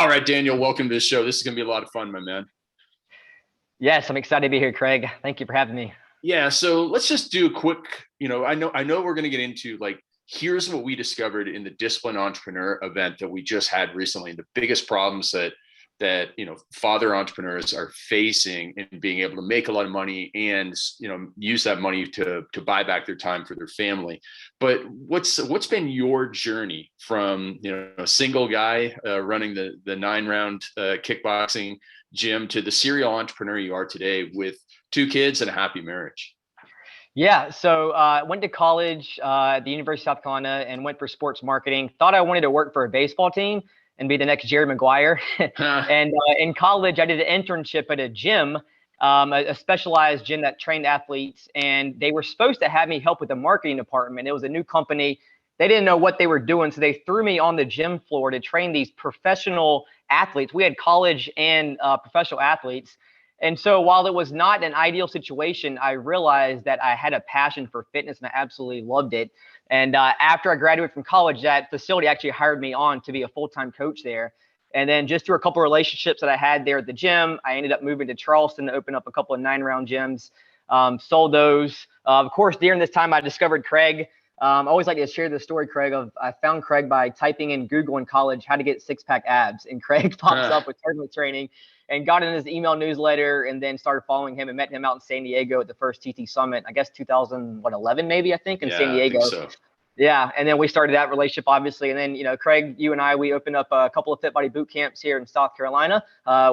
All right, Daniel, welcome to the show. This is going to be a lot of fun, my man. Yes, I'm excited to be here, Craig. Thank you for having me. Yeah, so let's just do a quick, I know we're going to get into like, here's what we discovered in the Discipline Entrepreneur event that we just had recently. The biggest problems that father entrepreneurs are facing in being able to make a lot of money and use that money to buy back their time for their family. But what's been your journey from a single guy running the 9-round kickboxing gym to the serial entrepreneur you are today with 2 kids and a happy marriage? Yeah, so I went to college at the University of South Carolina and went for sports marketing. Thought I wanted to work for a baseball team and be the next Jerry Maguire. And in college, I did an internship at a gym, a specialized gym that trained athletes. And they were supposed to have me help with the marketing department. It was a new company. They didn't know what they were doing. So they threw me on the gym floor to train these professional athletes. We had college and professional athletes. And so while it was not an ideal situation, I realized that I had a passion for fitness and I absolutely loved it. And after I graduated from college, that facility actually hired me on to be a full-time coach there. And then just through a couple of relationships that I had there at the gym, I ended up moving to Charleston to open up a couple of 9-round gyms, sold those. Of course, during this time, I discovered Craig. I always like to share this story, Craig, I found Craig by typing in Google in college, how to get 6-pack abs. And Craig pops up with tournament training and got in his email newsletter and then started following him and met him out in San Diego at the first TT Summit, I guess 2011 maybe, I think, in San Diego. I think so. Yeah, and then we started that relationship, obviously. And then, Craig, you and I, we opened up a couple of Fit Body boot camps here in South Carolina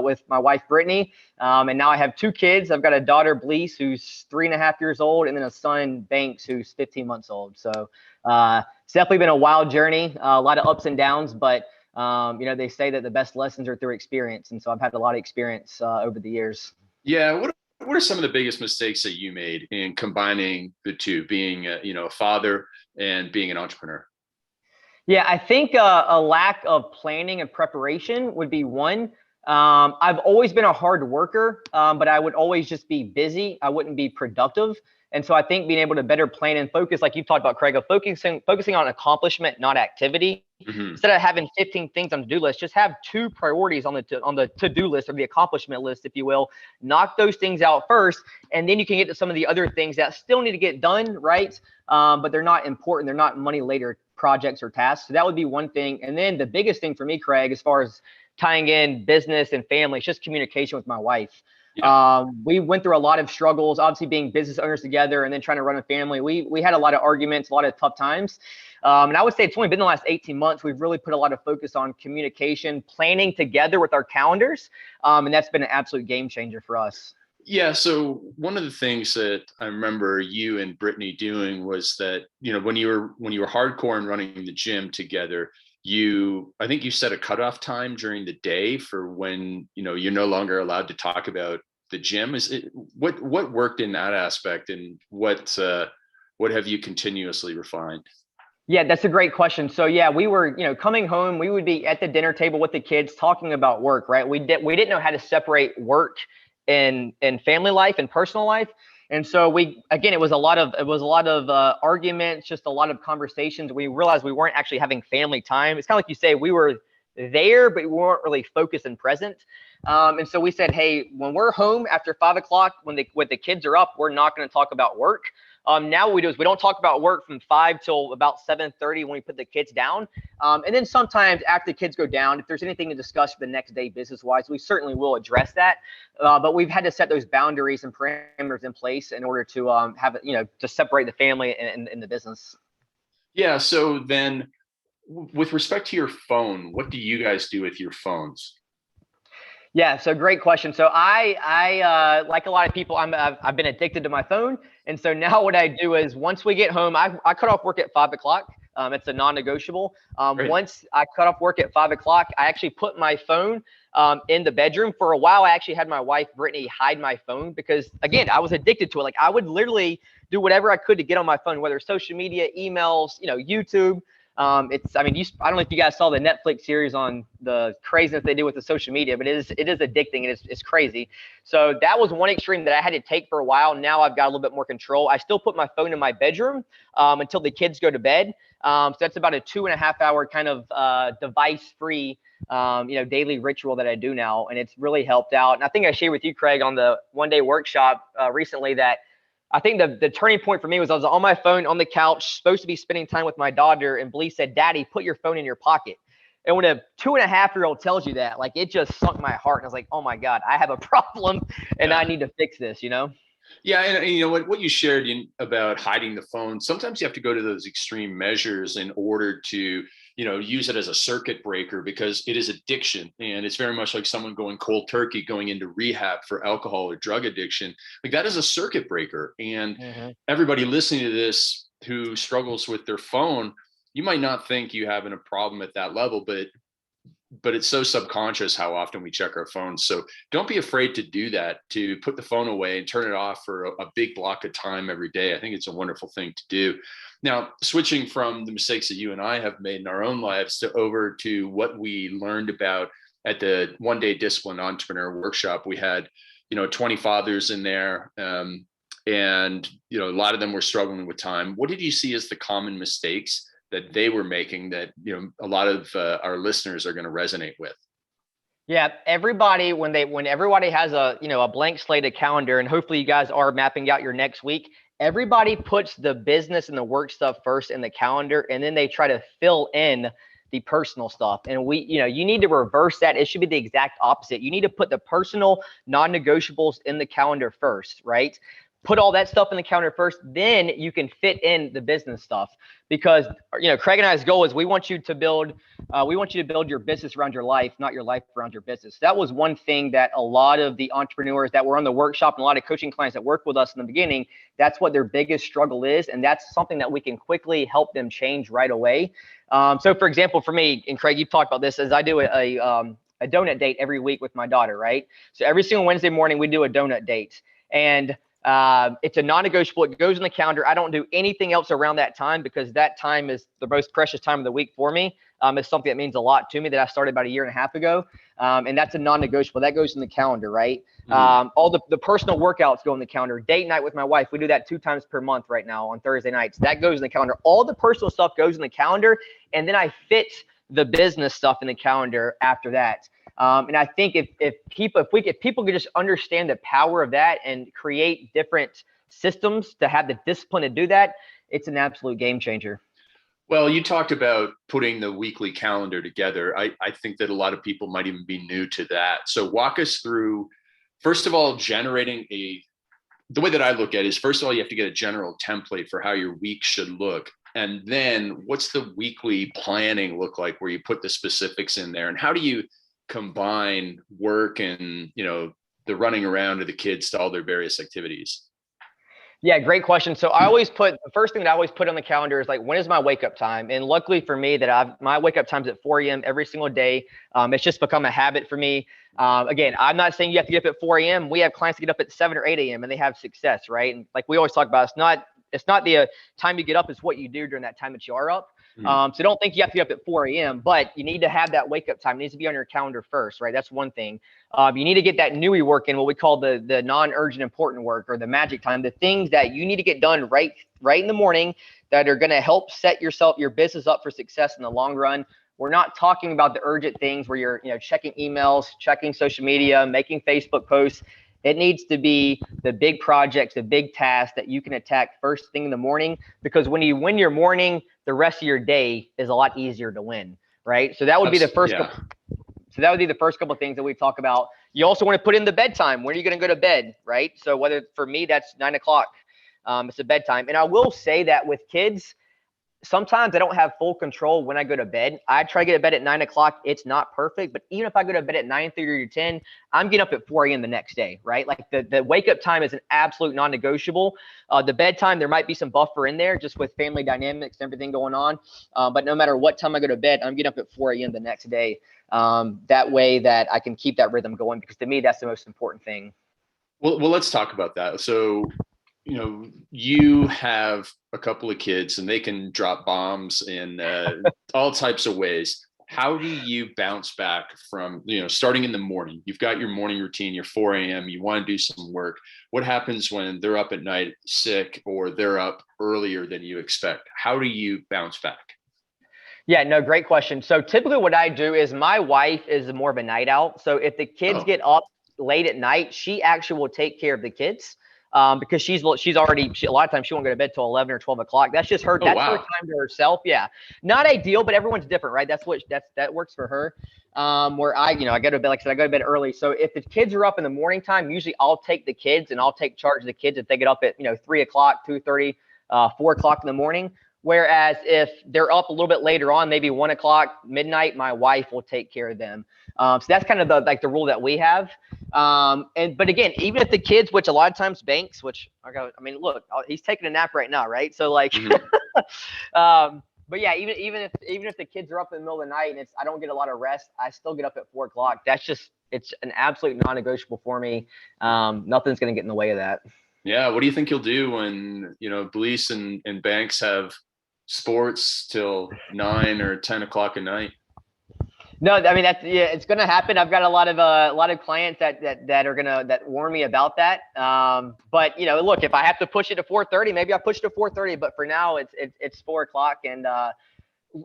with my wife, Brittany. And now I have 2 kids. I've got a daughter, Blease, who's 3.5 years old, and then a son, Banks, who's 15 months old. So it's definitely been a wild journey, a lot of ups and downs, but they say that the best lessons are through experience. And so I've had a lot of experience over the years. Yeah. What are some of the biggest mistakes that you made in combining the two, being a father and being an entrepreneur? Yeah, I think a lack of planning and preparation would be one. I've always been a hard worker, but I would always just be busy. I wouldn't be productive. And so I think being able to better plan and focus, like you've talked about, Craig, of focusing on accomplishment, not activity. Mm-hmm. Instead of having 15 things on the to-do list, just have 2 priorities on the to-do list, or the accomplishment list, if you will. Knock those things out first, and then you can get to some of the other things that still need to get done, right? But they're not important. They're not money later projects or tasks. So that would be one thing. And then the biggest thing for me, Craig, as far as tying in business and family, it's just communication with my wife. Yeah. We went through a lot of struggles, obviously being business owners together and then trying to run a family. We had a lot of arguments, a lot of tough times. And I would say it's only been the last 18 months. We've really put a lot of focus on communication, planning together with our calendars. And that's been an absolute game changer for us. Yeah. So one of the things that I remember you and Brittany doing was that, when you were hardcore and running the gym together, I think you set a cutoff time during the day for when, you're no longer allowed to talk about the gym. What worked in that aspect, and what have you continuously refined? Yeah, that's a great question. So yeah, we were, coming home, we would be at the dinner table with the kids talking about work, right? We didn't know how to separate work and family life and personal life. And so it was a lot of arguments, just a lot of conversations. We realized we weren't actually having family time. It's kind of like you say, we were there, but we weren't really focused and present. And so we said, hey, when we're home after 5 o'clock, when the kids are up, we're not going to talk about work. Now what we do is we don't talk about work from 5 till about 7:30 when we put the kids down. And then sometimes after the kids go down, if there's anything to discuss for the next day business-wise, we certainly will address that. But we've had to set those boundaries and parameters in place in order to have to separate the family and the business. Yeah. So then, with respect to your phone, what do you guys do with your phones? Yeah, so great question. So I like a lot of people, I've been addicted to my phone. And so now what I do is once we get home, I cut off work at 5 o'clock. It's a non-negotiable. Once I cut off work at 5 o'clock, I actually put my phone in the bedroom. For a while, I actually had my wife, Brittany, hide my phone because, again, I was addicted to it. Like, I would literally do whatever I could to get on my phone, whether it's social media, emails, YouTube. I mean, I don't know if you guys saw the Netflix series on the craziness they do with the social media, but it is addicting and it's crazy. So that was one extreme that I had to take for a while. Now I've got a little bit more control. I still put my phone in my bedroom until the kids go to bed. So that's about a 2.5 hour kind of device free, daily ritual that I do now. And it's really helped out. And I think I shared with you, Craig, on the one-day workshop recently that I think the turning point for me was I was on my phone on the couch, supposed to be spending time with my daughter, and Blee said, "Daddy, put your phone in your pocket." And when a 2.5-year-old tells you that, like, it just sunk my heart. And I was like, oh my God, I have a problem and I need to fix this, Yeah, and you know what you shared about hiding the phone. Sometimes you have to go to those extreme measures in order to, use it as a circuit breaker, because it is addiction, and it's very much like someone going cold turkey, going into rehab for alcohol or drug addiction. Like, that is a circuit breaker. And everybody listening to this who struggles with their phone, you might not think you having a problem at that level, but it's so subconscious how often we check our phones. So don't be afraid to do that, to put the phone away and turn it off for a big block of time every day. I think it's a wonderful thing to do. Now, switching from the mistakes that you and I have made in our own lives over to what we learned about at the one-day discipline entrepreneur workshop, we had, 20 fathers in there. And, a lot of them were struggling with time. What did you see as the common mistakes that they were making that, a lot of our listeners are going to resonate with? Yeah, everybody, when everybody has a blank slate of calendar, and hopefully you guys are mapping out your next week, everybody puts the business and the work stuff first in the calendar, and then they try to fill in the personal stuff. And you need to reverse that. It should be the exact opposite. You need to put the personal non-negotiables in the calendar first, right? Put all that stuff in the calendar first, then you can fit in the business stuff. Because Craig and I's goal is we want you to build your business around your life, not your life around your business. That was one thing that a lot of the entrepreneurs that were on the workshop and a lot of coaching clients that work with us in the beginning, that's what their biggest struggle is, and that's something that we can quickly help them change right away. So for example, for me, and Craig, you've talked about this, as I do a donut date every week with my daughter, right? So every single Wednesday morning we do a donut date, and it's a non-negotiable. It goes in the calendar. I don't do anything else around that time because that time is the most precious time of the week for me. It's something that means a lot to me that I started about 1.5 years ago. And that's a non-negotiable. That goes in the calendar, right? All the personal workouts go in the calendar. Date night with my wife, we do that 2 times per month right now on Thursday nights. That goes in the calendar. All the personal stuff goes in the calendar. And then I fit the business stuff in the calendar after that. And I think if people could just understand the power of that and create different systems to have the discipline to do that, it's an absolute game changer. Well, you talked about putting the weekly calendar together. I think that a lot of people might even be new to that. So walk us through, first of all, generating the way that I look at it is, first of all, you have to get a general template for how your week should look. And then what's the weekly planning look like where you put the specifics in there? And how do you combine work and, the running around of the kids to all their various activities? Yeah, great question. So the first thing that I always put on the calendar is like, when is my wake up time? And luckily for me that my wake up time's at 4 a.m. every single day. It's just become a habit for me. Again, I'm not saying you have to get up at 4 a.m. We have clients that get up at 7 or 8 a.m. and they have success, right? And like we always talk about, it's not the time you get up, it's what you do during that time that you are up. So don't think you have to get up at 4 a.m., but you need to have that wake up time. It needs to be on your calendar first, right? That's one thing. You need to get that newie work in, what we call the non-urgent important work, or the magic time, the things that you need to get done right in the morning that are going to help set your business up for success in the long run. We're not talking about the urgent things where you're checking emails, checking social media, making Facebook posts. It needs to be the big projects, the big tasks that you can attack first thing in the morning, because when you win your morning, the rest of your day is a lot easier to win, right? So that would be the first couple of things that we talk about. You also want to put in the bedtime. When are you going to go to bed, right? So whether for me, that's 9 o'clock. It's a bedtime. And I will say that with kids, sometimes I don't have full control when I go to bed. I try to get to bed at 9 o'clock. It's not perfect, but even if I go to bed at 9:30 or 10, I'm getting up at 4 a.m. the next day, right? Like the wake up time is an absolute non-negotiable. The bedtime, there might be some buffer in there just with family dynamics and everything going on. But no matter what time I go to bed, I'm getting up at 4 a.m. the next day. That way that I can keep that rhythm going, because to me, that's the most important thing. Well, let's talk about that. So you have a couple of kids and they can drop bombs in all types of ways. How do you bounce back from, starting in the morning? You've got your morning routine, your 4 a.m., you want to do some work. What happens when they're up at night sick or they're up earlier than you expect? How do you bounce back? Yeah, no, great question. So typically what I do is my wife is more of a night out. So if the kids get up late at night, she actually will take care of the kids. Because she's already a lot of times she won't go to bed till 11 or 12 o'clock. That's just her. Oh, That's wow. her time to herself. Yeah, not ideal, but everyone's different, right? That works for her. Where I go to bed, like I said, I go to bed early. So if the kids are up in the morning time, usually I'll take the kids and I'll take charge of the kids if they get up at 3 o'clock, 2:30, 4 o'clock in the morning. Whereas if they're up a little bit later on, maybe 1 o'clock, midnight, my wife will take care of them. So that's kind of the rule that we have. But again, even if the kids, which a lot of times banks, look, he's taking a nap right now, right? So like, but yeah, even if the kids are up in the middle of the night and I don't get a lot of rest, I still get up at 4 o'clock. It's an absolute non-negotiable for me. Nothing's going to get in the way of that. Yeah. What do you think you'll do when, police and banks have sports till 9 or 10 o'clock at night? No, I mean it's gonna happen. I've got a lot of clients that warn me about that. But look, if I have to push it to 4:30, maybe I push it to 4:30. But for now, it's 4 o'clock. And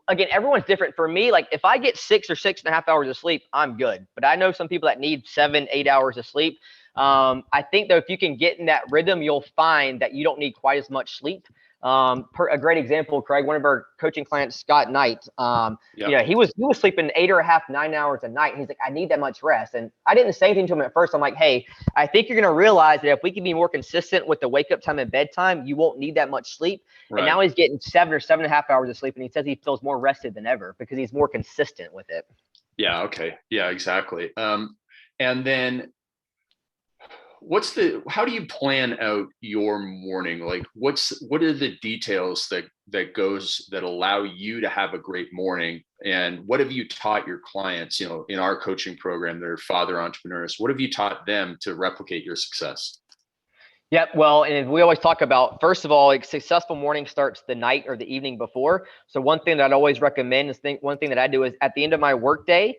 again, everyone's different. For me, like if I get 6 or 6.5 hours of sleep, I'm good. But I know some people that need 7, 8 hours of sleep. I think though, if you can get in that rhythm, you'll find that you don't need quite as much sleep. A great example, Craig, one of our coaching clients, Scott Knight, he was sleeping 8.5, 9 hours a night. And he's like, I need that much rest. And I didn't say anything to him at first. I'm like, hey, I think you're going to realize that if we can be more consistent with the wake up time and bedtime, you won't need that much sleep. Right. And now he's getting 7 or 7.5 hours of sleep. And he says he feels more rested than ever because he's more consistent with it. Yeah. Okay. Yeah, exactly. And then how do you plan out your morning? Like what are the details that allow you to have a great morning? And what have you taught your clients, in our coaching program, they're father entrepreneurs, what have you taught them to replicate your success? Yep. Well, and we always talk about, first of all, a successful morning starts the night or the evening before. So one thing that I'd always recommend one thing that I do is at the end of my workday,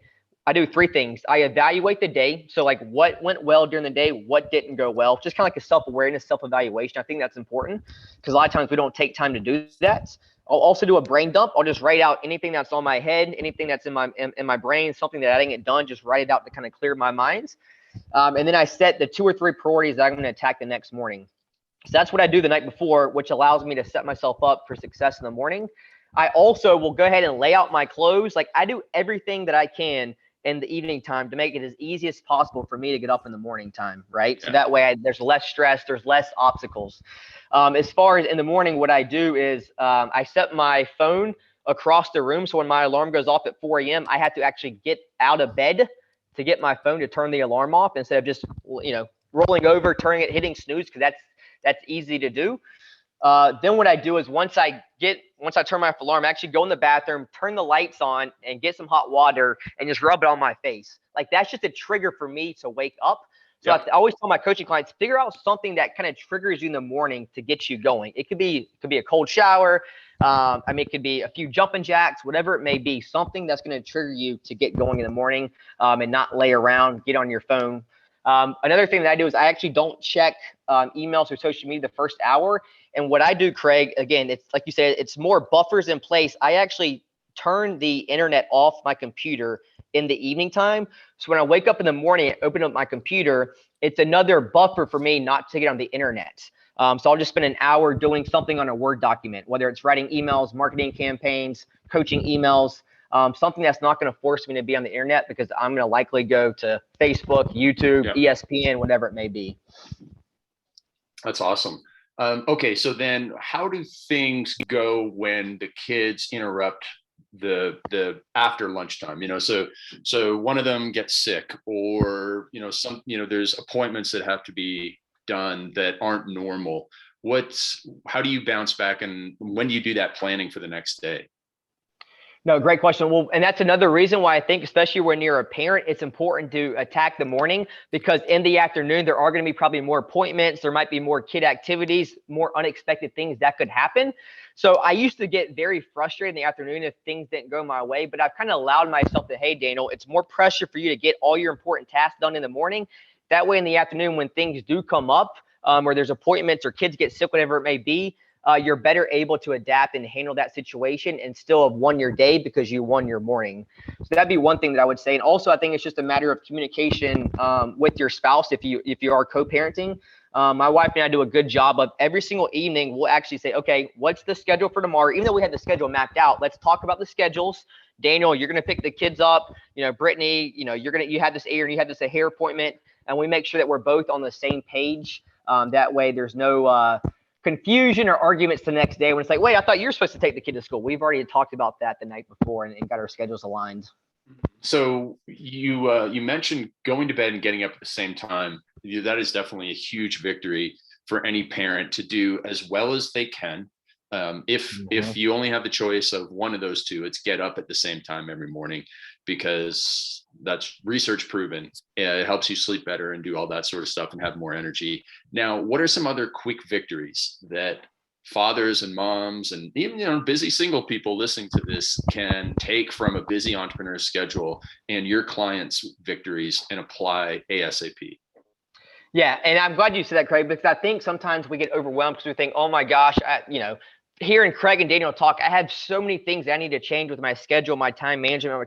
I do 3 things. I evaluate the day. So like what went well during the day, what didn't go well, just kind of like a self-awareness, self-evaluation. I think that's important because a lot of times we don't take time to do that. I'll also do a brain dump. I'll just write out anything that's on my head, anything that's in my brain, something that I didn't get done, just write it out to kind of clear my mind. And then I set the 2 or 3 priorities that I'm going to attack the next morning. So that's what I do the night before, which allows me to set myself up for success in the morning. I also will go ahead and lay out my clothes. Like I do everything that I can in the evening time to make it as easy as possible for me to get up in the morning time, right? So that way there's less stress, there's less obstacles. As far as in the morning, what I do is I set my phone across the room. So when my alarm goes off at 4 a.m., I have to actually get out of bed to get my phone to turn the alarm off instead of just, rolling over, turning it, hitting snooze, because that's easy to do. Then what I do is once I turn my alarm, I actually go in the bathroom, turn the lights on and get some hot water and just rub it on my face. Like that's just a trigger for me to wake up. So I always tell my coaching clients, figure out something that kind of triggers you in the morning to get you going. It could be a cold shower. It could be a few jumping jacks, whatever it may be, something that's going to trigger you to get going in the morning and not lay around, get on your phone. Another thing that I do is I actually don't check emails or social media the first hour. And what I do, Craig, again, it's like you said, it's more buffers in place. I actually turn the internet off my computer in the evening time. So when I wake up in the morning and open up my computer, it's another buffer for me not to get on the internet. So I'll just spend an hour doing something on a Word document, whether it's writing emails, marketing campaigns, coaching emails, something that's not going to force me to be on the internet because I'm going to likely go to Facebook, YouTube, ESPN, whatever it may be. That's awesome. Okay, so then how do things go when the kids interrupt the after lunchtime? So one of them gets sick, or there's appointments that have to be done that aren't normal. How do you bounce back, and when do you do that planning for the next day? No, great question. Well, and that's another reason why I think, especially when you're a parent, it's important to attack the morning, because in the afternoon, there are going to be probably more appointments. There might be more kid activities, more unexpected things that could happen. So I used to get very frustrated in the afternoon if things didn't go my way, but I've kind of allowed myself to, hey, Daniel, it's more pressure for you to get all your important tasks done in the morning. That way in the afternoon, when things do come up, or there's appointments or kids get sick, whatever it may be, you're better able to adapt and handle that situation and still have won your day because you won your morning. So that'd be one thing that I would say. And also, I think it's just a matter of communication with your spouse if you are co-parenting. My wife and I do a good job of every single evening. We'll actually say, okay, what's the schedule for tomorrow? Even though we had the schedule mapped out, let's talk about the schedules. Daniel, you're going to pick the kids up. Brittany, you have this ear and you have this a hair appointment, and we make sure that we're both on the same page. That way, there's no confusion or arguments the next day when it's like, wait, I thought you were supposed to take the kid to school. We've already talked about that the night before and got our schedules aligned. So you mentioned going to bed and getting up at the same time. That is definitely a huge victory for any parent to do as well as they can. If you only have the choice of one of those two, it's get up at the same time every morning, because that's research proven. It helps you sleep better and do all that sort of stuff and have more energy. Now, what are some other quick victories that fathers and moms and even busy single people listening to this can take from a busy entrepreneur schedule and your clients' victories and apply ASAP? Yeah, and I'm glad you said that, Craig, because I think sometimes we get overwhelmed because we think, oh my gosh, hearing Craig and Daniel talk, I have so many things I need to change with my schedule, my time management,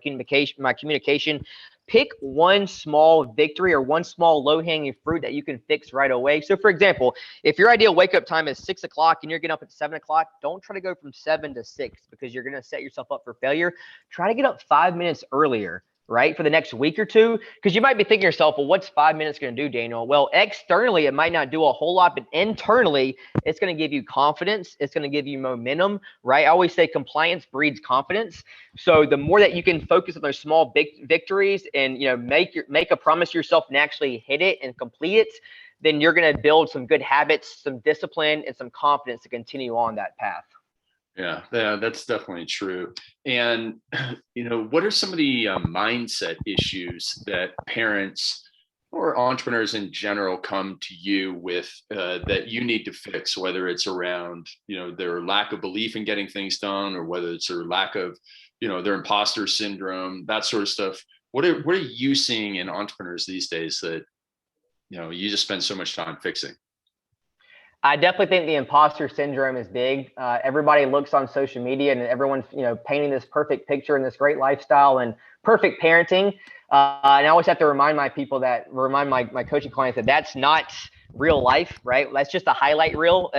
my communication. Pick one small victory or one small low-hanging fruit that you can fix right away. So, for example, if your ideal wake-up time is 6 o'clock and you're getting up at 7 o'clock, don't try to go from 7 to 6 because you're going to set yourself up for failure. Try to get up 5 minutes earlier, right, for the next week or two, because you might be thinking to yourself, well, what's 5 minutes going to do, Daniel? Well, externally, it might not do a whole lot, but internally, it's going to give you confidence. It's going to give you momentum, right? I always say compliance breeds confidence. So the more that you can focus on those small big victories and, make a promise to yourself and actually hit it and complete it, then you're going to build some good habits, some discipline, and some confidence to continue on that path. Yeah, that's definitely true. And, what are some of the mindset issues that parents or entrepreneurs in general come to you with that you need to fix, whether it's around, their lack of belief in getting things done, or whether it's their lack of, their imposter syndrome, that sort of stuff? What are you seeing in entrepreneurs these days that, you just spend so much time fixing? I definitely think the imposter syndrome is big. Everybody looks on social media and everyone's, painting this perfect picture and this great lifestyle and perfect parenting. And I always have to remind my coaching clients that that's not real life, right? That's just a highlight reel.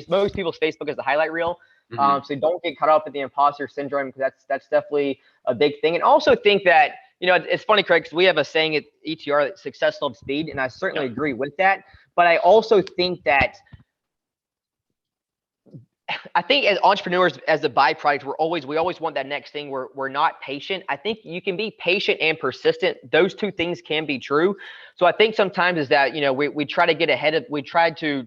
Most people's Facebook is the highlight reel. Mm-hmm. So don't get caught up in the imposter syndrome, because that's definitely a big thing. And also think that, it's funny, Craig, because we have a saying at ETR that success loves speed, and I certainly agree with that. But I also think that I think as entrepreneurs, as a byproduct, we always want that next thing. We're not patient. I think you can be patient and persistent. Those two things can be true. So I think sometimes is that, we try to get ahead of, we try to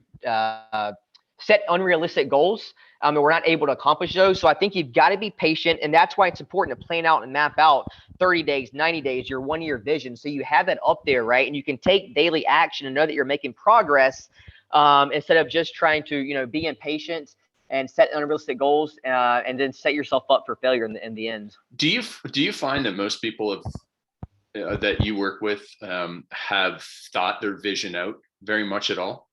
set unrealistic goals, and we're not able to accomplish those. So I think you've got to be patient, and that's why it's important to plan out and map out 30 days, 90 days, your 1-year vision. So you have that up there, right? And you can take daily action and know that you're making progress, instead of just trying to, be impatient and set unrealistic goals, and then set yourself up for failure in the end. Do you find that most people that you work with have thought their vision out very much at all?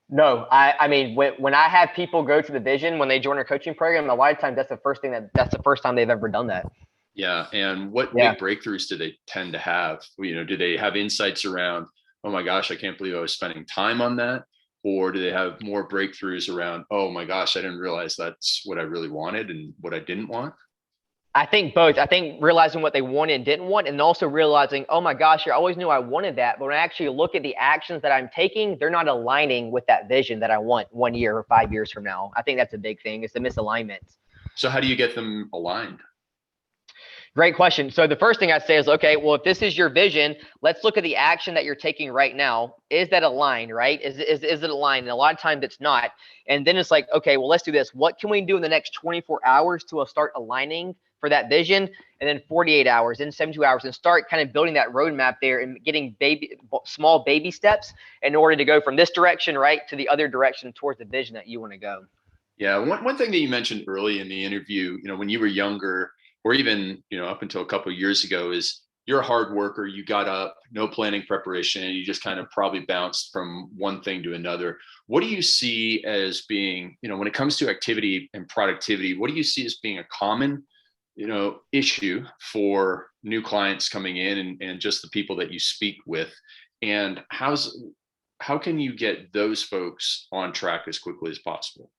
No, I mean, when I have people go to the vision, when they join our coaching program, a lot of times that's the first time they've ever done that. Yeah. And what big breakthroughs do they tend to have? Do they have insights around, oh my gosh, I can't believe I was spending time on that? Or do they have more breakthroughs around, oh my gosh, I didn't realize that's what I really wanted and what I didn't want? I think both. I think realizing what they wanted and didn't want, and also realizing, oh my gosh, I always knew I wanted that. But when I actually look at the actions that I'm taking, they're not aligning with that vision that I want 1 year or 5 years from now. I think that's a big thing. It's the misalignment. So how do you get them aligned? Great question. So the first thing I'd say is, okay, well, if this is your vision, let's look at the action that you're taking right now. Is that aligned, right? Is it aligned? And a lot of times it's not. And then it's like, okay, well, let's do this. What can we do in the next 24 hours to start aligning for that vision, and then 48 hours, then 72 hours, and start kind of building that roadmap there and getting small baby steps in order to go from this direction, right, to the other direction towards the vision that you want to go. Yeah. One thing that you mentioned early in the interview, when you were younger, or even, up until a couple of years ago, is you're a hard worker. You got up, no planning preparation, and you just kind of probably bounced from one thing to another. What do you see as being, when it comes to activity and productivity, what do you see as being a common, issue for new clients coming in and just the people that you speak with? And how can you get those folks on track as quickly as possible?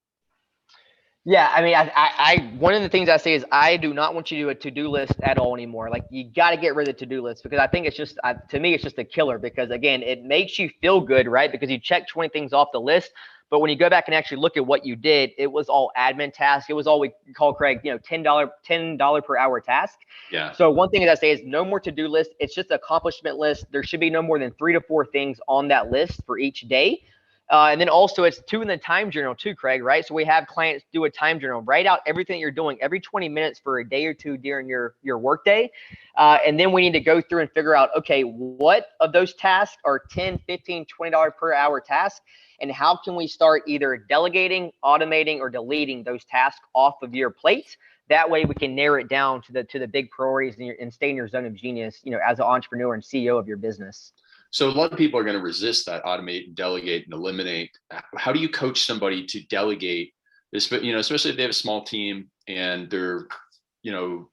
Yeah, I mean, I one of the things I say is I do not want you to do a to-do list at all anymore. Like, you got to get rid of the to-do list, because I think it's just, to me, it's just a killer, because again, it makes you feel good, right? Because you check 20 things off the list, but when you go back and actually look at what you did, it was all admin tasks. It was all we call, Craig, $10 per hour task. Yeah. So one thing that I say is no more to-do list. It's just an accomplishment list. There should be no more than 3 to 4 things on that list for each day. And then also it's 2 in the time journal too, Craig, right? So we have clients do a time journal, write out everything you're doing every 20 minutes for a day or two during your work day. And then we need to go through and figure out, okay, what of those tasks are $10, $15, $20 per hour tasks? And how can we start either delegating, automating, or deleting those tasks off of your plate? That way we can narrow it down to the big priorities and stay in your zone of genius, as an entrepreneur and CEO of your business. So a lot of people are going to resist that automate and delegate and eliminate. How do you coach somebody to delegate this, especially if they have a small team and they're,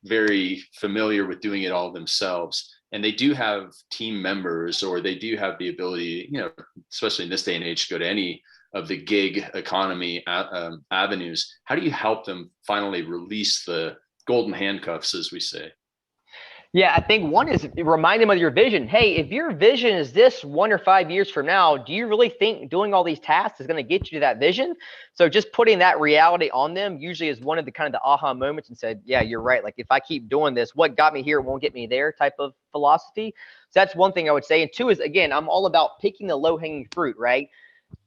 very familiar with doing it all themselves, and they do have team members, or they do have the ability, especially in this day and age, to go to any of the gig economy avenues. How do you help them finally release the golden handcuffs, as we say? Yeah, I think one is remind them of your vision. Hey, if your vision is this 1 or 5 years from now, do you really think doing all these tasks is going to get you to that vision? So just putting that reality on them usually is one of the kind of the aha moments, and said, yeah, you're right. Like, if I keep doing this, what got me here won't get me there type of philosophy. So that's one thing I would say. And 2 is, again, I'm all about picking the low hanging fruit, right?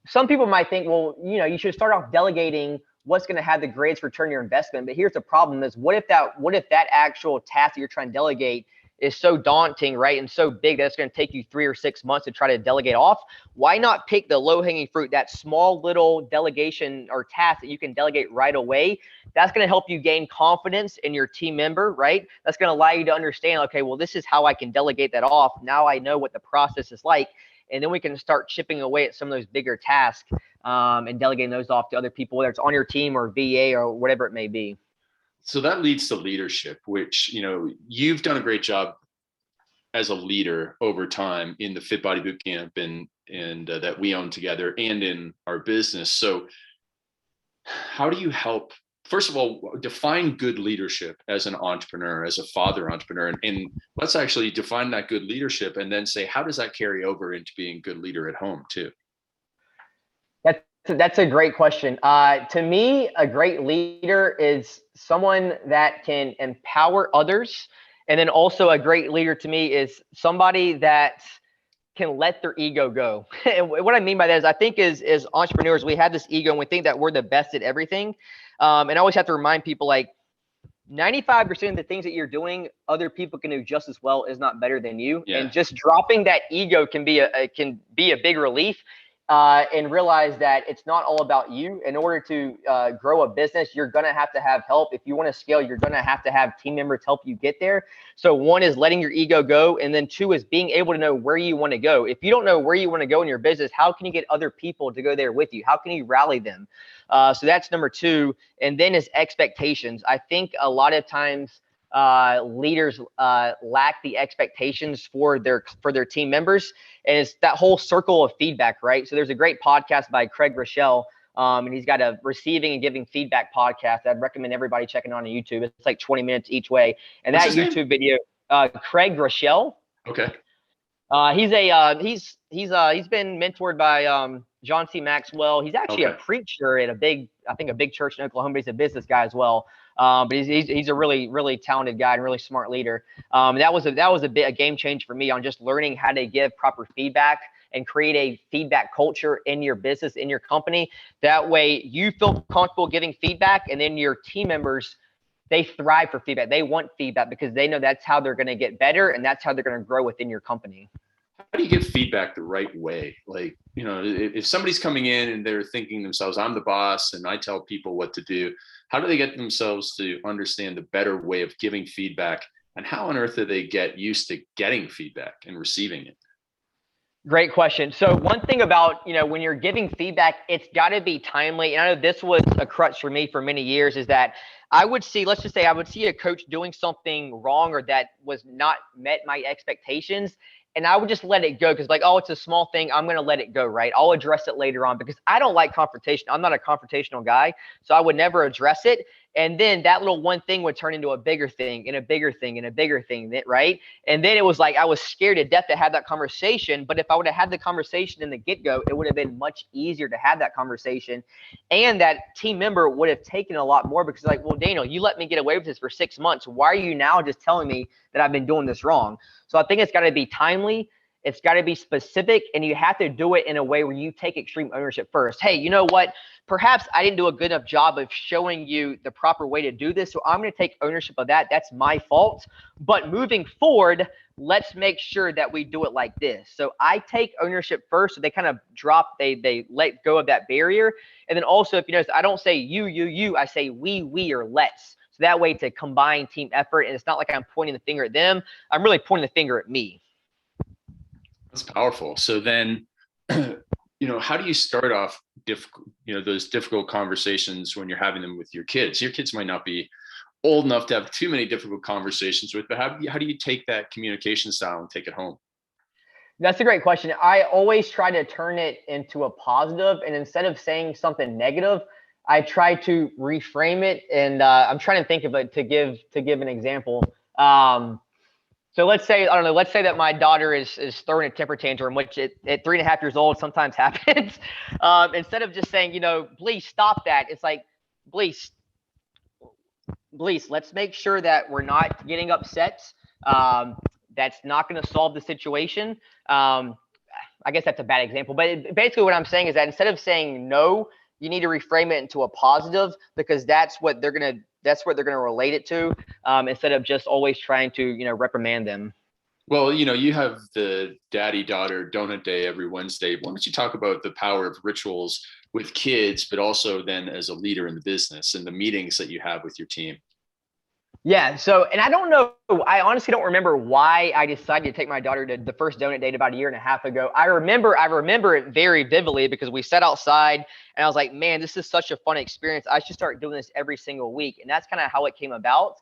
Some people might think, well, you should start off delegating what's going to have the greatest return on your investment. But here's the problem: is what if that actual task that you're trying to delegate is so daunting, right, and so big that it's going to take you 3 or 6 months to try to delegate off? Why not pick the low-hanging fruit, that small little delegation or task that you can delegate right away? That's going to help you gain confidence in your team member, right? That's going to allow you to understand, okay, well, this is how I can delegate that off. Now I know what the process is like. And then we can start chipping away at some of those bigger tasks and delegating those off to other people, whether it's on your team or VA or whatever it may be. So that leads to leadership, which, you've done a great job as a leader over time in the Fit Body Bootcamp and that we own together, and in our business. So how do you help, first of all, define good leadership as an entrepreneur, as a father entrepreneur, and let's actually define that good leadership, and then say, how does that carry over into being a good leader at home too? That's a great question. To me, a great leader is someone that can empower others. And then also a great leader to me is somebody that can let their ego go. And what I mean by that is, I think as entrepreneurs, we have this ego and we think that we're the best at everything. And I always have to remind people, like, 95% of the things that you're doing, other people can do just as well, is not better than you. Yeah. And just dropping that ego can be a big relief. And realize that it's not all about you. In order to grow a business, you're going to have help. If you want to scale, you're going to have team members help you get there. So 1 is letting your ego go. And then 2 is being able to know where you want to go. If you don't know where you want to go in your business, how can you get other people to go there with you? How can you rally them? So that's number 2. And then is expectations. I think a lot of times leaders lack the expectations for their team members, and it's that whole circle of feedback, right? So there's a great podcast by Craig Rochelle, and he's got a receiving and giving feedback podcast. I'd recommend everybody checking on YouTube. It's like 20 minutes each way, and what's that YouTube video, Craig Rochelle. Okay. He's been mentored by John C. Maxwell. He's actually a preacher at a big church in Oklahoma. He's a business guy as well. But he's a really, really talented guy and really smart leader. That was a game change for me on just learning how to give proper feedback and create a feedback culture in your business, in your company. That way you feel comfortable giving feedback, and then your team members they thrive for feedback. They want feedback because they know that's how they're going to get better and that's how they're going to grow within your company. How do you give feedback the right way? Like, if somebody's coming in and they're thinking themselves, I'm the boss and I tell people what to do, how do they get themselves to understand the better way of giving feedback? And how on earth do they get used to getting feedback and receiving it? Great question. So one thing about, when you're giving feedback, it's got to be timely. And I know this was a crutch for me for many years, is that let's just say I would see a coach doing something wrong or that was not met my expectations. And I would just let it go because oh, it's a small thing. I'm going to let it go, right? I'll address it later on because I don't like confrontation. I'm not a confrontational guy. So I would never address it. And then that little one thing would turn into a bigger thing and a bigger thing and a bigger thing, right? And then it was like I was scared to death to have that conversation. But if I would have had the conversation in the get-go, it would have been much easier to have that conversation. And that team member would have taken a lot more because well, Daniel, you let me get away with this for 6 months. Why are you now just telling me that I've been doing this wrong? So I think it's got to be timely. It's got to be specific, and you have to do it in a way where you take extreme ownership first. Hey, you know what? Perhaps I didn't do a good enough job of showing you the proper way to do this, so I'm going to take ownership of that. That's my fault. But moving forward, let's make sure that we do it like this. So I take ownership first, so they kind of they let go of that barrier. And then also, if you notice, I don't say you, I say we, or let's. So that way to combine team effort, and it's not like I'm pointing the finger at them. I'm really pointing the finger at me. That's powerful. So then, how do you start off those difficult conversations when you're having them with your kids? Your kids might not be old enough to have too many difficult conversations with, but how do you take that communication style and take it home? That's a great question. I always try to turn it into a positive, and instead of saying something negative, I try to reframe it. And I'm trying to think of it to give an example. So let's say that my daughter is throwing a temper tantrum, which at 3.5 years old sometimes happens. Instead of just saying, please stop that, it's like, please, let's make sure that we're not getting upset. That's not going to solve the situation. I guess that's a bad example, but basically what I'm saying is that instead of saying no, you need to reframe it into a positive, because that's what they're going to relate it to, instead of just always trying to, reprimand them. Well, you have the daddy-daughter donut day every Wednesday. Why don't you talk about the power of rituals with kids, but also then as a leader in the business and the meetings that you have with your team? Yeah. So, and I honestly don't remember why I decided to take my daughter to the first donut date about 1.5 years ago. I remember it very vividly because we sat outside and I was like, man, this is such a fun experience. I should start doing this every single week. And that's kind of how it came about.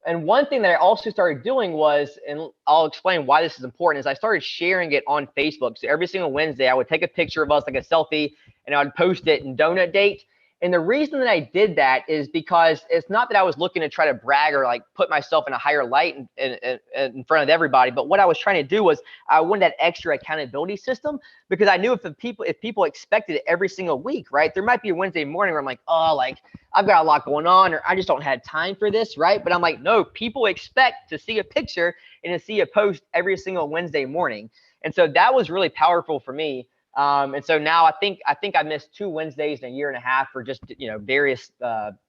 And one thing that I also started doing was, and I'll explain why this is important, is I started sharing it on Facebook. So every single Wednesday, I would take a picture of us, like a selfie, and I would post it in donut date. And the reason that I did that is because it's not that I was looking to try to brag or like put myself in a higher light in front of everybody. But what I was trying to do was I wanted that extra accountability system, because I knew if people expected it every single week, right? There might be a Wednesday morning where I'm like, oh, like I've got a lot going on, or I just don't have time for this, right? But I'm like, no, people expect to see a picture and to see a post every single Wednesday morning. And so that was really powerful for me. And so now I think I missed 2 Wednesdays in 1.5 years for just, various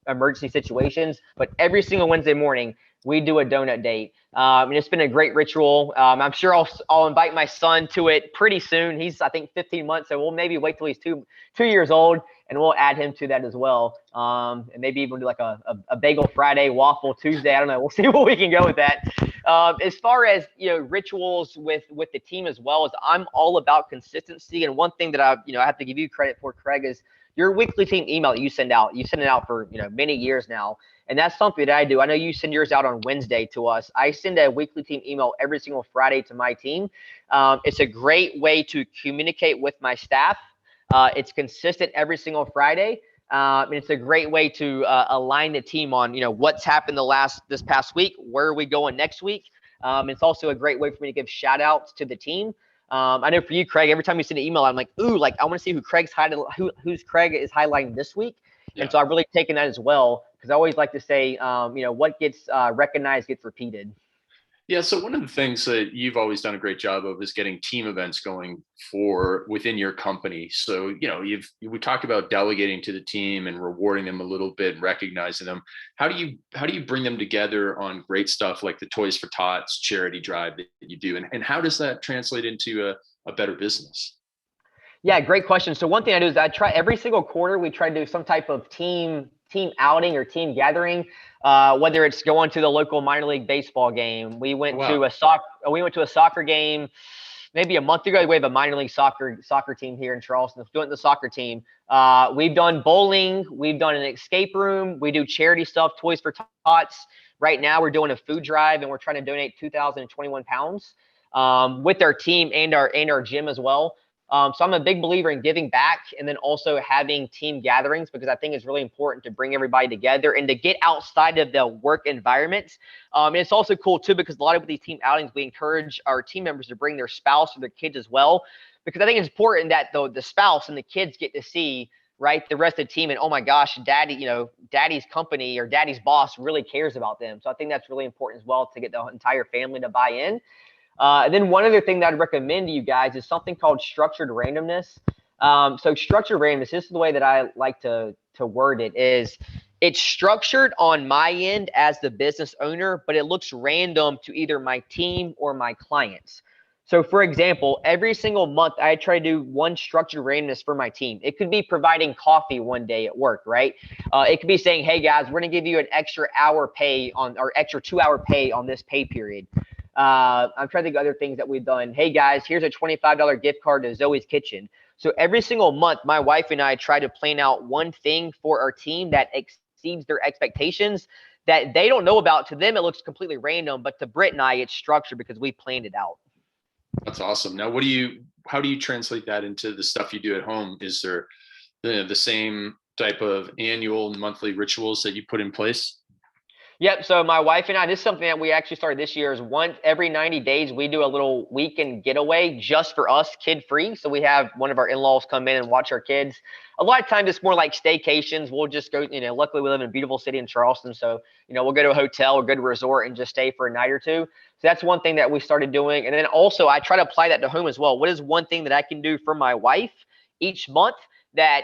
emergency situations. But every single Wednesday morning, we do a donut date. And it's been a great ritual. I'm sure I'll invite my son to it pretty soon. He's, I think, 15 months. So we'll maybe wait till he's two years old, and we'll add him to that as well. And maybe even do like a bagel Friday, waffle Tuesday. I don't know. We'll see where we can go with that. As far as, rituals with the team as well, is I'm all about consistency. And one thing that I have to give you credit for, Craig, is your weekly team email that you send out. You send it out for, many years now. And that's something that I do. I know you send yours out on Wednesday to us. I send a weekly team email every single Friday to my team. It's a great way to communicate with my staff. It's consistent every single Friday. And it's a great way to align the team on, what's happened this past week, where are we going next week. It's also a great way for me to give shout outs to the team. I know for you, Craig, every time you send an email, I'm like, ooh, like I want to see who's Craig is highlighting this week. Yeah. And so I've really taken that as well, because I always like to say, what gets recognized gets repeated. Yeah, so one of the things that you've always done a great job of is getting team events going for within your company. So, we talked about delegating to the team and rewarding them a little bit and recognizing them. How do you bring them together on great stuff like the Toys for Tots charity drive that you do? And how does that translate into a better business? Yeah, great question. So one thing I do is I try every single quarter, we try to do some type of team outing or team gathering, whether it's going to the local minor league baseball game. We Oh, went wow. to a soccer game maybe a month ago. We have a minor league soccer team here in Charleston. Doing the soccer team. We've done bowling. We've done an escape room. We do charity stuff, Toys for Tots. Right now, we're doing a food drive, and we're trying to donate 2,021 pounds with our team and our gym as well. So I'm a big believer in giving back and then also having team gatherings, because I think it's really important to bring everybody together and to get outside of the work environment. And it's also cool too, because a lot of these team outings, we encourage our team members to bring their spouse or their kids as well, because I think it's important that the spouse and the kids get to see, right, the rest of the team, and oh my gosh, daddy's company or daddy's boss really cares about them. So I think that's really important as well, to get the entire family to buy in. And then one other thing that I'd recommend to you guys is something called structured randomness. So structured randomness, this is the way that I like to word it, is it's structured on my end as the business owner, but it looks random to either my team or my clients. So for example, every single month I try to do one structured randomness for my team. It could be providing coffee one day at work, right? It could be saying, hey guys, we're gonna give you an extra hour pay on, or extra 2 hour pay on this pay period. I'm trying to think of other things that we've done. Hey guys, here's a $25 gift card to Zoe's Kitchen. So every single month, my wife and I try to plan out one thing for our team that exceeds their expectations, that they don't know about. To them, it looks completely random, but to Britt and I, it's structured because we planned it out. That's awesome. Now, how do you translate that into the stuff you do at home? Is there the same type of annual and monthly rituals that you put in place? Yep. So my wife and I, this is something that we actually started this year, is once every 90 days, we do a little weekend getaway just for us, kid free. So we have one of our in-laws come in and watch our kids. A lot of times it's more like staycations. We'll just go, luckily we live in a beautiful city in Charleston. So, we'll go to a hotel or go to a resort and just stay for a night or two. So that's one thing that we started doing. And then also I try to apply that to home as well. What is one thing that I can do for my wife each month that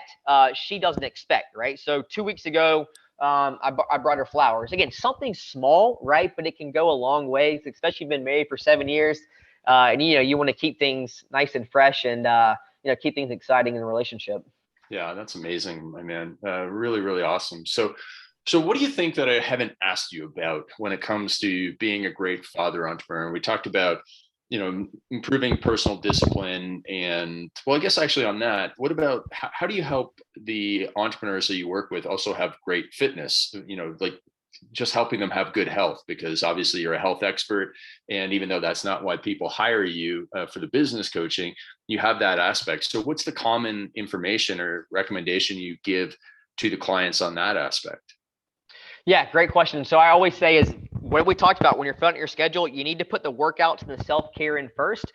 she doesn't expect, right? So 2 weeks ago, I brought her flowers. Again, something small, right? But it can go a long way, especially been married for 7 years. And you want to keep things nice and fresh, and keep things exciting in the relationship. Yeah, that's amazing, my man. Really, really awesome. So what do you think that I haven't asked you about when it comes to being a great father entrepreneur? We talked about, improving personal discipline, and well, I guess actually on that, what about how do you help the entrepreneurs that you work with also have great fitness? Like just helping them have good health, because obviously you're a health expert, and even though that's not why people hire you for the business coaching, you have that aspect. So what's the common information or recommendation you give to the clients on that aspect? Yeah, great question. So I always say is what we talked about, when you're filling out your schedule, you need to put the workouts and the self-care in first.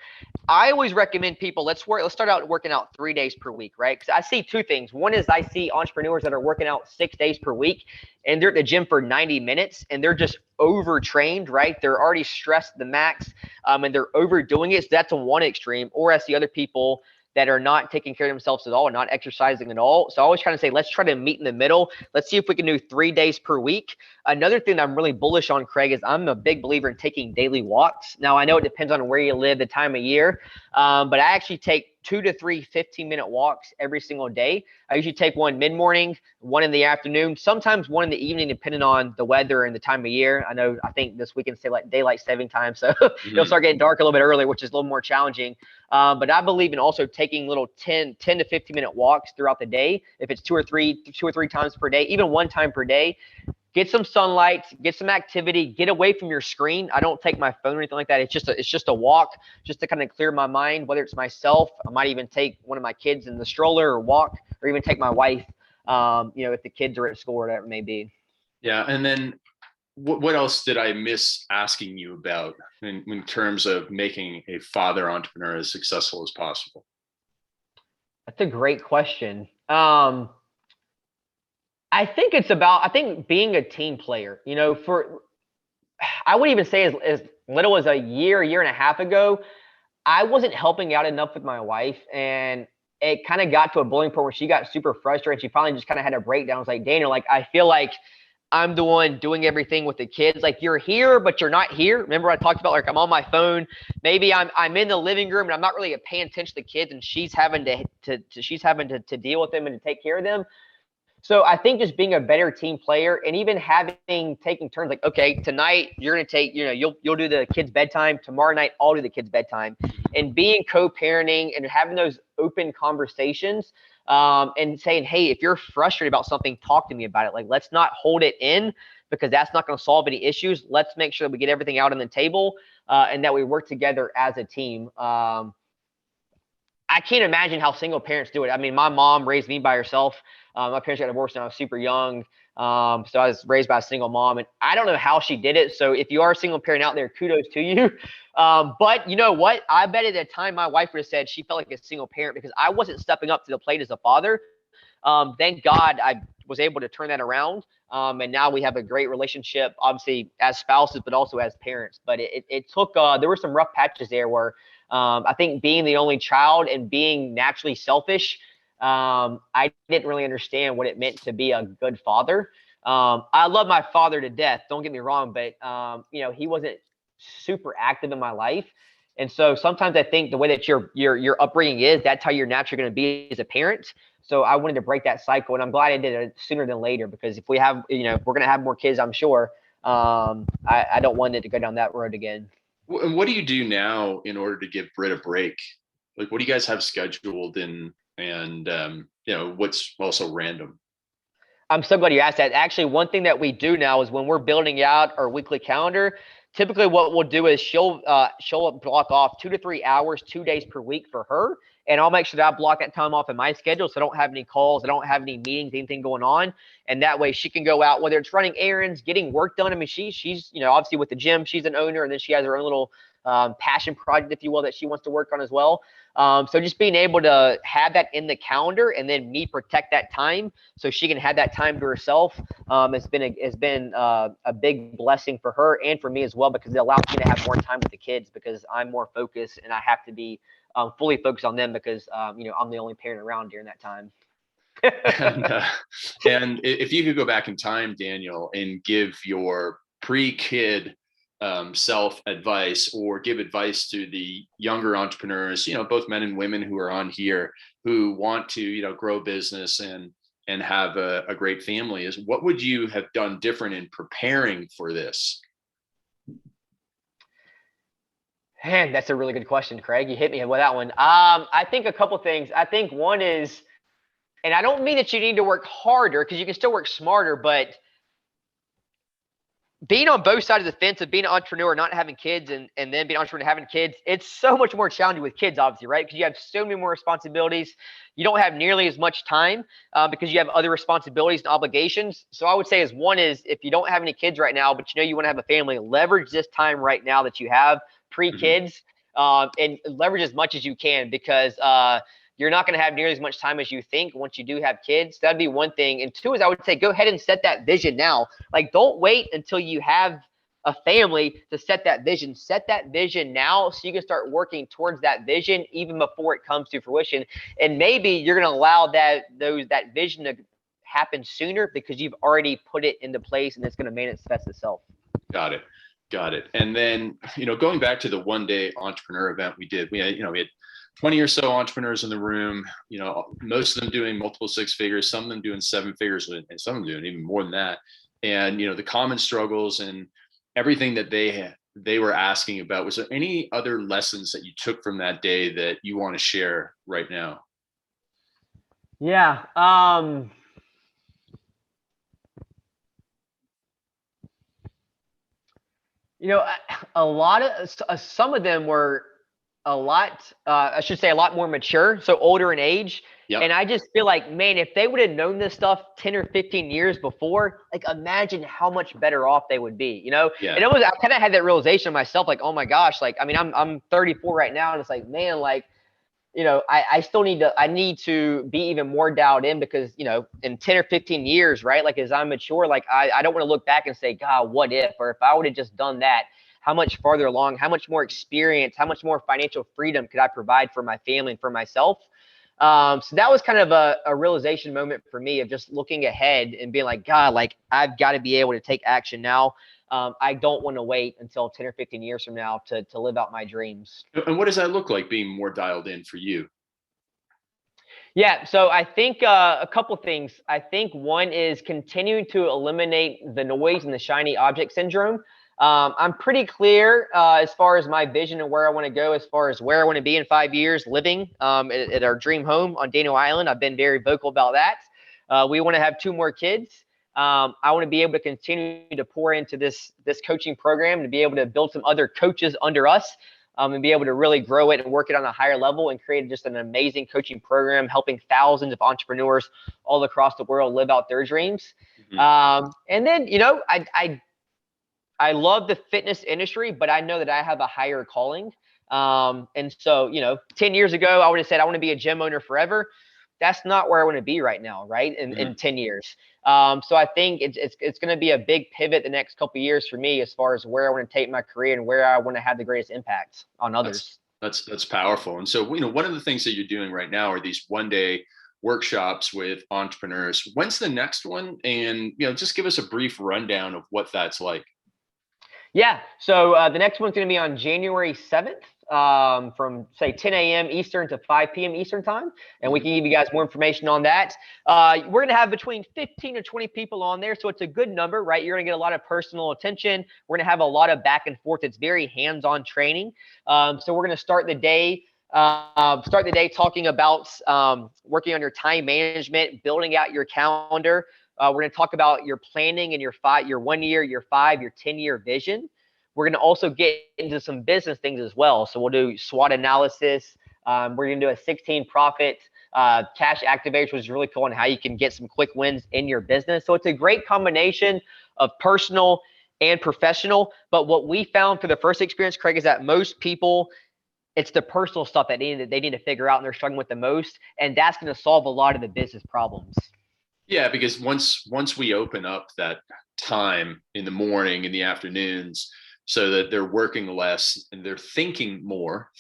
I always recommend people, let's start out working out 3 days per week, right? Because I see two things. One is I see entrepreneurs that are working out 6 days per week, and they're at the gym for 90 minutes and they're just overtrained, right? They're already stressed to the max, and they're overdoing it. So that's on one extreme. Or I see other people that are not taking care of themselves at all and not exercising at all. So I always try to say, let's try to meet in the middle. Let's see if we can do 3 days per week. Another thing that I'm really bullish on, Craig, is I'm a big believer in taking daily walks. Now, I know it depends on where you live, the time of year, but I actually take 2 to 3 15-minute walks every single day. I usually take one mid-morning, one in the afternoon, sometimes one in the evening, depending on the weather and the time of year. I think this weekend say like daylight saving time, so it'll start getting dark a little bit earlier, which is a little more challenging. But I believe in also taking little 10 to 15-minute walks throughout the day. If it's two or three times per day, even one time per day, get some sunlight, get some activity, get away from your screen. I don't take my phone or anything like that. It's just a walk, just to kind of clear my mind, whether it's myself. I might even take one of my kids in the stroller or walk, or even take my wife, if the kids are at school or whatever it may be. Yeah. And then what else did I miss asking you about in terms of making a father entrepreneur as successful as possible? That's a great question. I think being a team player, I would even say as little as a year and a half ago, I wasn't helping out enough with my wife, and it kind of got to a boiling point where she got super frustrated. She finally just kind of had a breakdown. I was like, Daniel, like, I feel like I'm the one doing everything with the kids. Like, you're here, but you're not here. Remember I talked about, like, I'm on my phone. Maybe I'm in the living room and I'm not really paying attention to the kids, and she's having to deal with them and to take care of them. So I think just being a better team player, and even taking turns, like, okay, tonight you're going to take, you'll do the kids' bedtime. Tomorrow night, I'll do the kids' bedtime, and being co-parenting and having those open conversations, and saying, hey, if you're frustrated about something, talk to me about it. Like, let's not hold it in, because that's not going to solve any issues. Let's make sure that we get everything out on the table, and that we work together as a team. I can't imagine how single parents do it. I mean, my mom raised me by herself. My parents got divorced when I was super young. So I was raised by a single mom, and I don't know how she did it. So if you are a single parent out there, kudos to you. But you know what? I bet at the time my wife would have said she felt like a single parent because I wasn't stepping up to the plate as a father. Thank God I was able to turn that around. And now we have a great relationship, obviously as spouses, but also as parents. But it took, there were some rough patches there where I think being the only child and being naturally selfish, I didn't really understand what it meant to be a good father. I love my father to death. Don't get me wrong, but he wasn't super active in my life. And so sometimes I think the way that your upbringing is, that's how you're naturally going to be as a parent. So I wanted to break that cycle, and I'm glad I did it sooner than later, because if we have, if we're going to have more kids, I'm sure, I don't want it to go down that road again. And what do you do now in order to give Britt a break? Like, what do you guys have scheduled, and what's also random? I'm so glad you asked that. Actually, one thing that we do now is when we're building out our weekly calendar, typically what we'll do is she'll block off 2 to 3 hours, 2 days per week for her. And I'll make sure that I block that time off in my schedule, so I don't have any calls, I don't have any meetings, anything going on. And that way she can go out, whether it's running errands, getting work done. I mean, she's obviously with the gym, she's an owner, and then she has her own little passion project, if you will, that she wants to work on as well. So just being able to have that in the calendar, and then me protect that time so she can have that time to herself, has been a big blessing for her and for me as well, because it allows me to have more time with the kids, because I'm more focused and I have to be fully focused on them, because I'm the only parent around during that time. and if you could go back in time, Daniel, and give your pre-kid self advice, or give advice to the younger entrepreneurs, both men and women who are on here, who want to, grow business and have a great family, is what would you have done different in preparing for this? Man, that's a really good question, Craig. You hit me with that one. I think a couple things. I think one is, and I don't mean that you need to work harder, because you can still work smarter, but being on both sides of the fence of being an entrepreneur, not having kids, and then being an entrepreneur and having kids, it's so much more challenging with kids, obviously, right? Because you have so many more responsibilities. You don't have nearly as much time because you have other responsibilities and obligations. So I would say one is, if you don't have any kids right now, but you want to have a family, leverage this time right now that you have pre-kids, and leverage as much as you can, because you're not going to have nearly as much time as you think once you do have kids. That'd be one thing. And two is, I would say, go ahead and set that vision now. Like, don't wait until you have a family to set that vision. Set that vision now, so you can start working towards that vision even before it comes to fruition. And maybe you're going to allow that vision to happen sooner, because you've already put it into place, and it's going to manifest itself. Got it. And then, going back to the one-day entrepreneur event we did, we had 20 or so entrepreneurs in the room, most of them doing multiple six figures, some of them doing seven figures, and some of them doing even more than that. And, the common struggles and everything that they were asking about. Was there any other lessons that you took from that day that you want to share right now? Yeah. A lot of some of them were a lot more mature, so older in age. Yep. And I just feel like, man, if they would have known this stuff 10 or 15 years before, like, imagine how much better off they would be, Yeah. And I kind of had that realization myself, like, oh my gosh, like, I mean, I'm 34 right now, and it's like, man, like, I still need to be even more dialed in, because, in 10 or 15 years, right? Like, as I mature, like, I don't want to look back and say, God, what if, or if I would have just done that, how much farther along, how much more experience, how much more financial freedom could I provide for my family and for myself? So that was kind of a realization moment for me, of just looking ahead and being like, God, like, I've got to be able to take action now. I don't want to wait until 10 or 15 years from now to live out my dreams. And what does that look like, being more dialed in for you? Yeah, so I think a couple things. I think one is continuing to eliminate the noise and the shiny object syndrome. I'm pretty clear as far as my vision and where I want to go, as far as where I want to be in 5 years, living at our dream home on Daniel Island. I've been very vocal about that. We want to have 2 more kids. I want to be able to continue to pour into this coaching program, to be able to build some other coaches under us, and be able to really grow it and work it on a higher level, and create just an amazing coaching program, helping thousands of entrepreneurs all across the world live out their dreams. Mm-hmm. And then, I love the fitness industry, but I know that I have a higher calling. And so, 10 years ago, I would have said I want to be a gym owner forever. That's not where I want to be right now, right? In 10 years. So I think it's going to be a big pivot the next couple of years for me, as far as where I want to take my career and where I want to have the greatest impact on others. That's powerful. And so, one of the things that you're doing right now are these one-day workshops with entrepreneurs. When's the next one? And, just give us a brief rundown of what that's like. Yeah. So the next one's going to be on January 7th. From say 10 a.m. Eastern to 5 p.m. Eastern time. And we can give you guys more information on that. We're going to have between 15 to 20 people on there. So it's a good number, right? You're going to get a lot of personal attention. We're going to have a lot of back and forth. It's very hands-on training. So we're going to start the day talking about working on your time management, building out your calendar. We're going to talk about your planning and your 1 year, your 5, your 10-year vision. We're going to also get into some business things as well. So we'll do SWOT analysis. We're going to do a 16 profit cash activation, which is really cool, on how you can get some quick wins in your business. So it's a great combination of personal and professional. But what we found for the first experience, Craig, is that most people, it's the personal stuff that they need to figure out and they're struggling with the most. And that's going to solve a lot of the business problems. Yeah, because once we open up that time in the morning, in the afternoons, so that they're working less and they're thinking more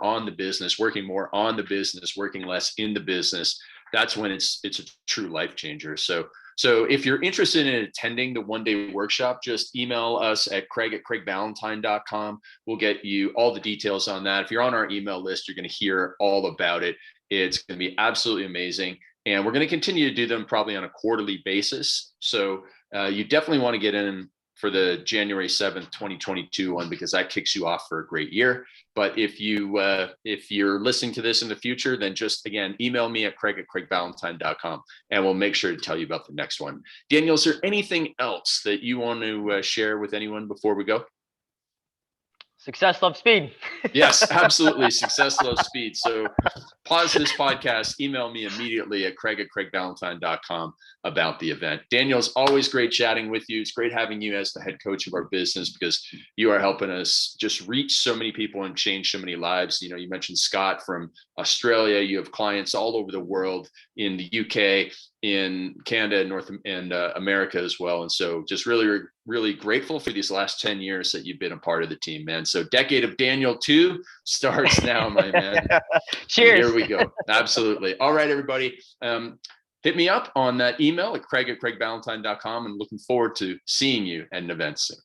on the business, working more on the business, working less in the business, that's when it's a true life changer. So if you're interested in attending the one-day workshop, just email us at craig@craigballantyne.com. We'll get you all the details on that. If you're on our email list, you're going to hear all about it. It's going to be absolutely amazing. And we're going to continue to do them probably on a quarterly basis. So you definitely want to get in for the January 7th, 2022 one, because that kicks you off for a great year. But if you're listening to this in the future, then just, again, email me at craig@craigballantyne.com, and we'll make sure to tell you about the next one. Daniel, is there anything else that you want to share with anyone before we go? Success loves speed. Yes, absolutely. Success loves speed. So pause this podcast, email me immediately at craig@craigballantyne.com about the event. Daniel, it's always great chatting with you. It's great having you as the head coach of our business, because you are helping us just reach so many people and change so many lives. You mentioned Scott from Australia. You have clients all over the world, in the UK, in Canada, North and America as well. And so just really, really grateful for these last 10 years that you've been a part of the team, man. So Decade of Daniel 2 starts now, my man. Cheers. And here we go. Absolutely. All right, everybody. Hit me up on that email at craig@craigballantyne.com, and looking forward to seeing you at an event soon.